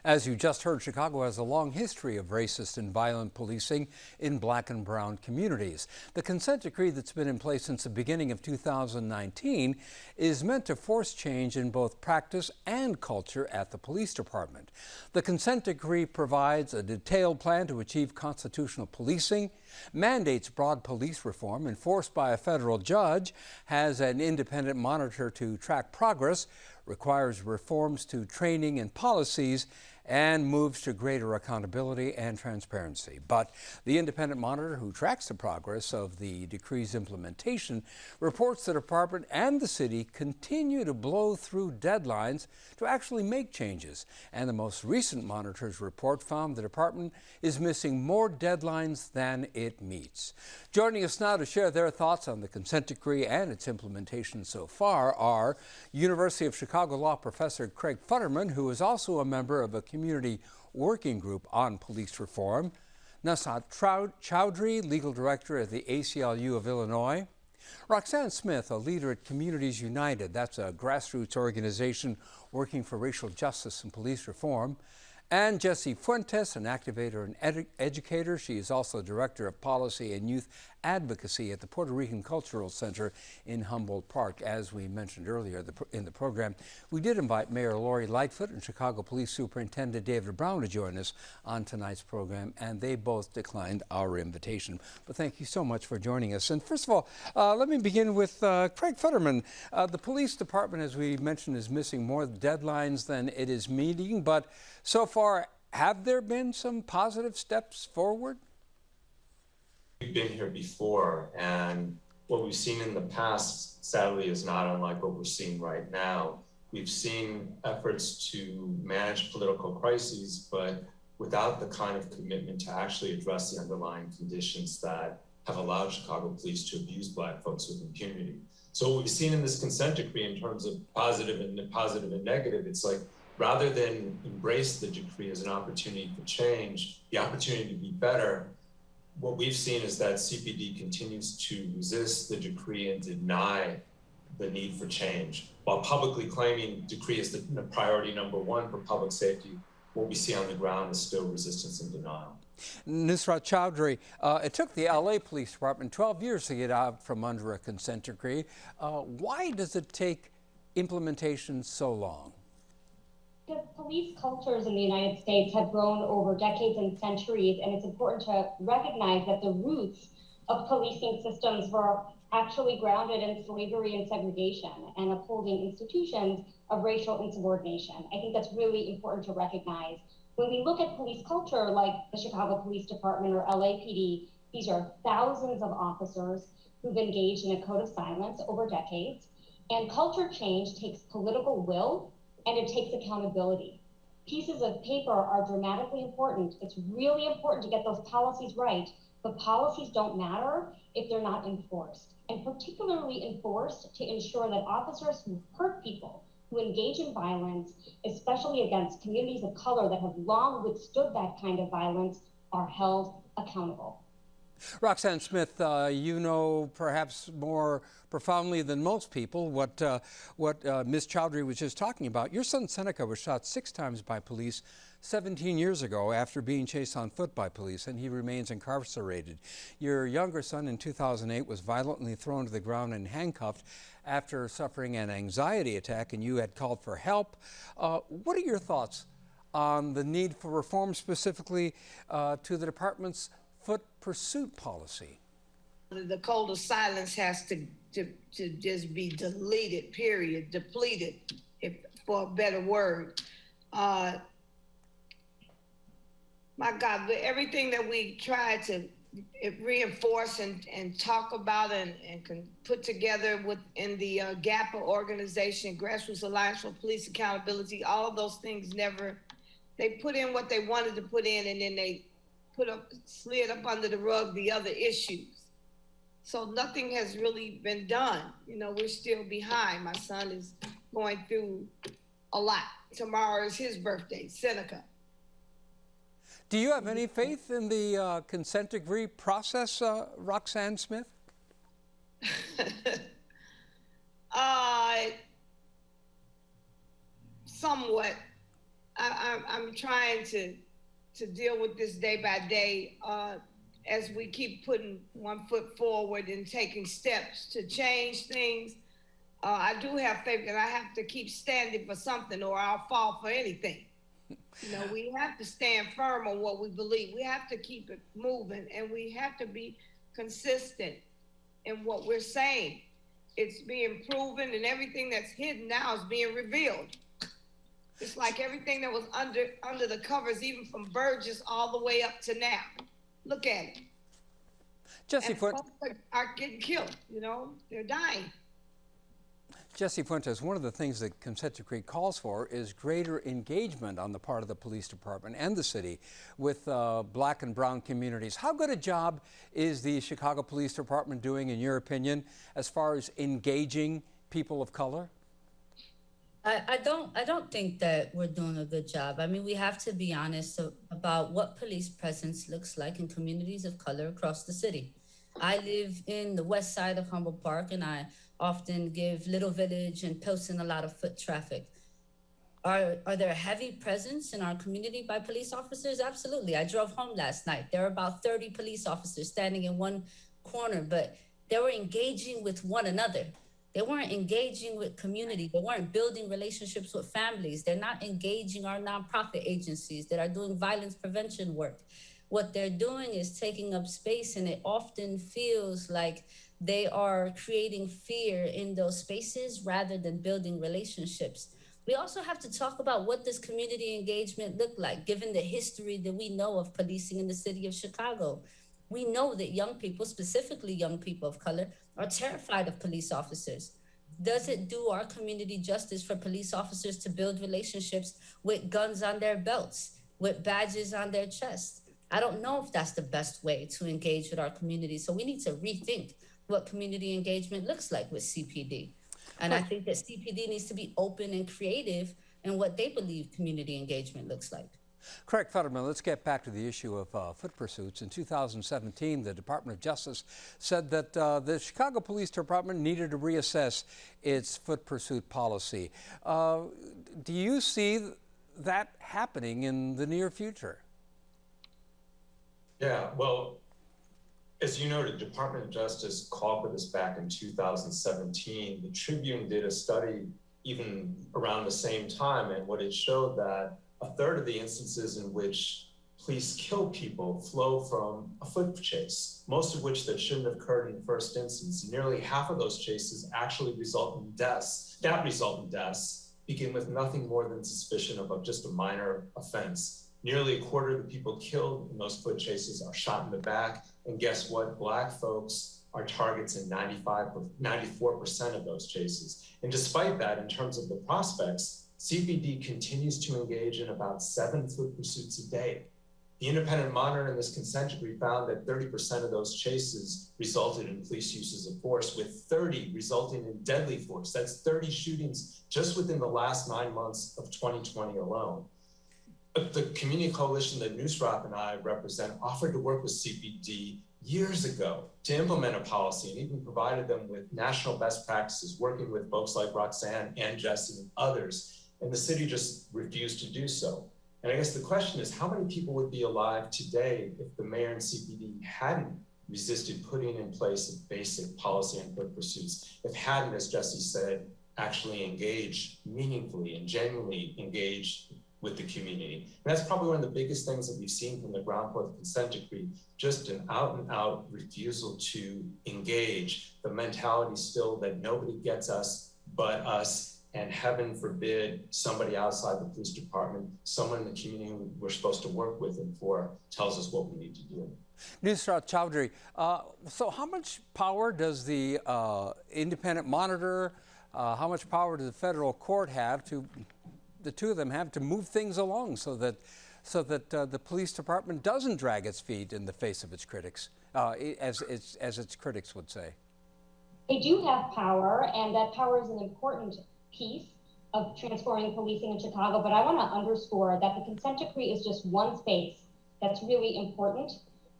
As you just heard, Chicago has a long history of racist and violent policing in black and brown communities. The consent decree that's been in place since the beginning of 2019 is meant to force change in both practice and culture at the police department. The consent decree provides a detailed plan to achieve constitutional policing, mandates broad police reform enforced by a federal judge, has an independent monitor to track progress, requires reforms to training and policies, and moves to greater accountability and transparency. But the independent monitor who tracks the progress of the decree's implementation reports the department and the city continue to blow through deadlines to actually make changes. And the most recent monitor's report found the department is missing more deadlines than it meets. Joining us now to share their thoughts on the consent decree and its implementation so far are University of Chicago law professor Craig Futterman, who is also a member of a community working group on police reform, Nusrat Choudhury, legal director at the ACLU of Illinois, Roxanne Smith, a leader at Communities United, that's a grassroots organization working for racial justice and police reform, and Jessie Fuentes, an activator and educator. She is also director of policy and youth advocacy at the Puerto Rican Cultural Center in Humboldt Park. As we mentioned earlier in the program, we did invite Mayor Lori Lightfoot and Chicago Police Superintendent David Brown to join us on tonight's program, and they both declined our invitation. But thank you so much for joining us. And first of all, let me begin with Craig Futterman. The police department, as we mentioned, is missing more deadlines than it is meeting, but so far, have there been some positive steps forward? We've been here before, and what we've seen in the past, sadly, is not unlike what we're seeing right now. We've seen efforts to manage political crises, but without the kind of commitment to actually address the underlying conditions that have allowed Chicago police to abuse Black folks with impunity. So what we've seen in this consent decree in terms of positive and negative, it's like, rather than embrace the decree as an opportunity for change, the opportunity to be better, what we've seen is that CPD continues to resist the decree and deny the need for change. While publicly claiming decree is the priority number one for public safety, what we see on the ground is still resistance and denial. Nusrat Choudhury, it took the LA Police Department 12 years to get out from under a consent decree. Why does it take implementation so long? Because police cultures in the United States have grown over decades and centuries, and it's important to recognize that the roots of policing systems were actually grounded in slavery and segregation and upholding institutions of racial insubordination. I think that's really important to recognize. When we look at police culture, like the Chicago Police Department or LAPD, these are thousands of officers who've engaged in a code of silence over decades, and culture change takes political will and it takes accountability. Pieces of paper are dramatically important. It's really important to get those policies right, but policies don't matter if they're not enforced, and particularly enforced to ensure that officers who hurt people, who engage in violence, especially against communities of color that have long withstood that kind of violence, are held accountable. Roxanne Smith, you know perhaps more profoundly than most people what Ms. Choudhury was just talking about. Your son Seneca was shot 6 times by police 17 years ago after being chased on foot by police, and he remains incarcerated. Your younger son in 2008 was violently thrown to the ground and handcuffed after suffering an anxiety attack, and you had called for help. What are your thoughts on the need for reform, specifically to the department's foot pursuit policy? The code of silence has to just be deleted, period, depleted, for a better word. My God, everything that we try to reinforce and talk about and can put together within the GAPA organization, Grassroots Alliance for Police Accountability, all of those things they put in what they wanted to put in, and then they slid up under the rug the other issues. So nothing has really been done. You know, we're still behind. My son is going through a lot. Tomorrow is his birthday, Seneca. Do you have any faith in the consent decree process, Roxanne Smith? Somewhat. I'm trying to deal with this day by day as we keep putting one foot forward and taking steps to change things. I do have faith that I have to keep standing for something or I'll fall for anything. You know, we have to stand firm on what we believe. We have to keep it moving, and we have to be consistent in what we're saying. It's being proven, and everything that's hidden now is being revealed. It's like everything that was under the covers, even from Burgess all the way up to now. Look at it. Jessie Folks are getting killed, you know, they're dying. Jessie Fuentes, one of the things that consent decree calls for is greater engagement on the part of the police department and the city with black and brown communities. How good a job is the Chicago Police Department doing, in your opinion, as far as engaging people of color? I don't think that we're doing a good job. I mean, we have to be honest about what police presence looks like in communities of color across the city. I live in the west side of Humboldt Park, and I often give Little Village and Pilsen a lot of foot traffic. Are there a heavy presence in our community by police officers? Absolutely. I drove home last night. There were about 30 police officers standing in one corner, but they were engaging with one another. They weren't engaging with community. They weren't building relationships with families. They're not engaging our nonprofit agencies that are doing violence prevention work. What they're doing is taking up space, and it often feels like they are creating fear in those spaces rather than building relationships. We also have to talk about what does community engagement look like, given the history that we know of policing in the city of Chicago. We know that young people, specifically young people of color, are terrified of police officers. Does it do our community justice for police officers to build relationships with guns on their belts, with badges on their chests? I don't know if that's the best way to engage with our community. So we need to rethink what community engagement looks like with CPD. And I think that CPD needs to be open and creative in what they believe community engagement looks like. Correct, Futterman. Let's get back to the issue of foot pursuits. In 2017, the Department of Justice said that the Chicago Police Department needed to reassess its foot pursuit policy. Do you see that happening in the near future? Yeah, well, as you noted, the Department of Justice called for this back in 2017. The Tribune did a study even around the same time, and what it showed that a third of the instances in which police kill people flow from a foot chase, most of which that shouldn't have occurred in the first instance. Nearly half of those chases actually result in deaths. That result in deaths begin with nothing more than suspicion of just a minor offense. Nearly a quarter of the people killed in those foot chases are shot in the back. And guess what? Black folks are targets in 94% of those chases. And despite that, in terms of the prospects, CPD continues to engage in about 7 foot pursuits a day. The independent monitor in this consent decree found that 30% of those chases resulted in police uses of force, with 30 resulting in deadly force. That's 30 shootings just within the last 9 months of 2020 alone. But the community coalition that Nusrat and I represent offered to work with CPD years ago to implement a policy, and even provided them with national best practices, working with folks like Roxanne and Jessie and others. And the city just refused to do so. And I guess the question is, how many people would be alive today if the mayor and CPD hadn't resisted putting in place a basic policy on foot pursuits, if hadn't, as Jessie said, actually engaged meaningfully and genuinely engaged with the community? And that's probably one of the biggest things that we've seen from the ground floor of the consent decree, just an out and out refusal to engage. The mentality still that nobody gets us but us, and heaven forbid somebody outside the police department, someone in the community we're supposed to work with and for, tells us what we need to do. Nusrat Choudhury, so how much power does the independent monitor, how much power does the federal court have to, the two of them have to move things along so that the police department doesn't drag its feet in the face of its critics, as its critics would say? They do have power, and that power is an important piece of transforming policing in Chicago, but I want to underscore that the consent decree is just one space that's really important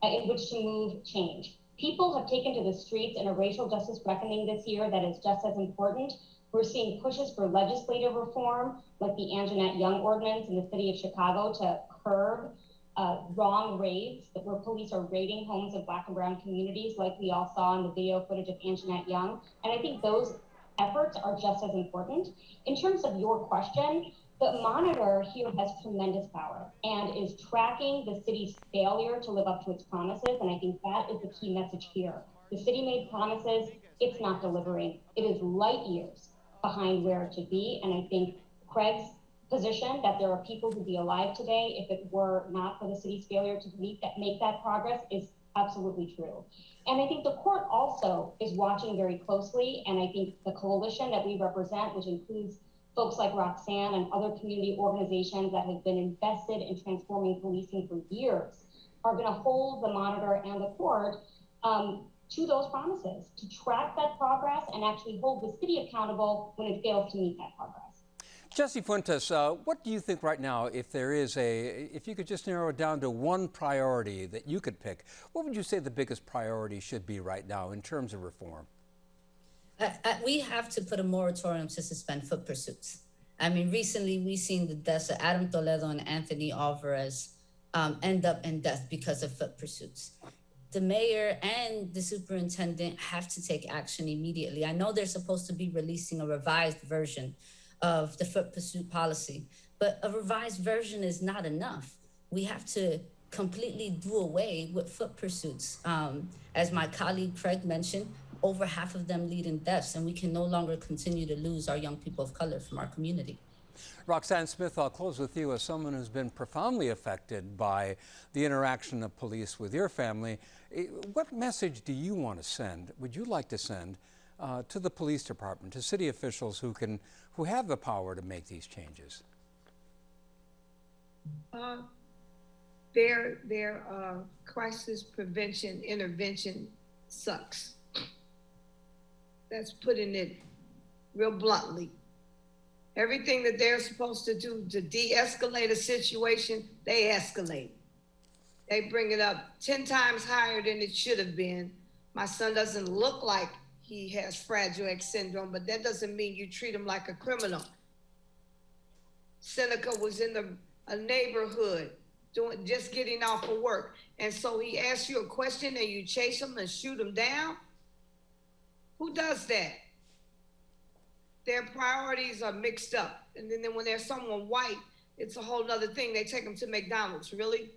in which to move change. People have taken to the streets in a racial justice reckoning this year that is just as important, We're seeing pushes for legislative reform, like the Anjanette Young ordinance in the city of Chicago to curb wrong raids, where police are raiding homes of Black and brown communities, like we all saw in the video footage of Anjanette Young. And I think those efforts are just as important. In terms of your question, the monitor here has tremendous power and is tracking the city's failure to live up to its promises. And I think that is the key message here. The city made promises, it's not delivering. It is light years behind where it should be. And I think Craig's position that there are people who'd be alive today if it were not for the city's failure to make that progress is absolutely true. And I think the court also is watching very closely. And I think the coalition that we represent, which includes folks like Roxanne and other community organizations that have been invested in transforming policing for years, are going to hold the monitor and the court to those promises, to track that progress and actually hold the city accountable when it fails to meet that progress. Jessie Fuentes, what do you think right now, if you could just narrow it down to one priority that you could pick, what would you say the biggest priority should be right now in terms of reform? We have to put a moratorium to suspend foot pursuits. I mean, recently we've seen the deaths of Adam Toledo and Anthony Alvarez end up in death because of foot pursuits. The mayor and the superintendent have to take action immediately. I know they're supposed to be releasing a revised version of the foot pursuit policy, but a revised version is not enough. We have to completely do away with foot pursuits. As my colleague Craig mentioned, over half of them lead in deaths, and we can no longer continue to lose our young people of color from our community. Roxanne Smith, I'll close with you as someone who's been profoundly affected by the interaction of police with your family. What message do you want to send, would you like to send, to the police department, to city officials who have the power to make these changes? Their crisis prevention intervention sucks. That's putting it real bluntly. Everything that they're supposed to do to de-escalate a situation, they escalate. They bring it up 10 times higher than it should have been. My son doesn't look like he has Fragile X syndrome, but that doesn't mean you treat him like a criminal. Seneca was in a neighborhood just getting off of work. And so he asks you a question and you chase him and shoot him down. Who does that? Their priorities are mixed up. And then when there's someone white, it's a whole nother thing. They take them to McDonald's, really?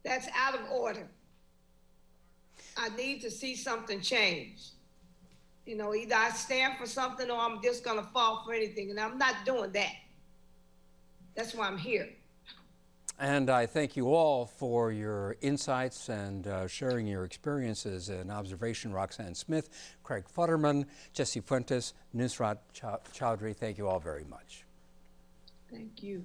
That's out of order. I need to see something change. You know, either I stand for something or I'm just gonna fall for anything. And I'm not doing that. That's why I'm here. And I thank you all for your insights and sharing your experiences and observation. Roxanne Smith, Craig Futterman, Jessie Fuentes, Nusrat Choudhury, thank you all very much. Thank you.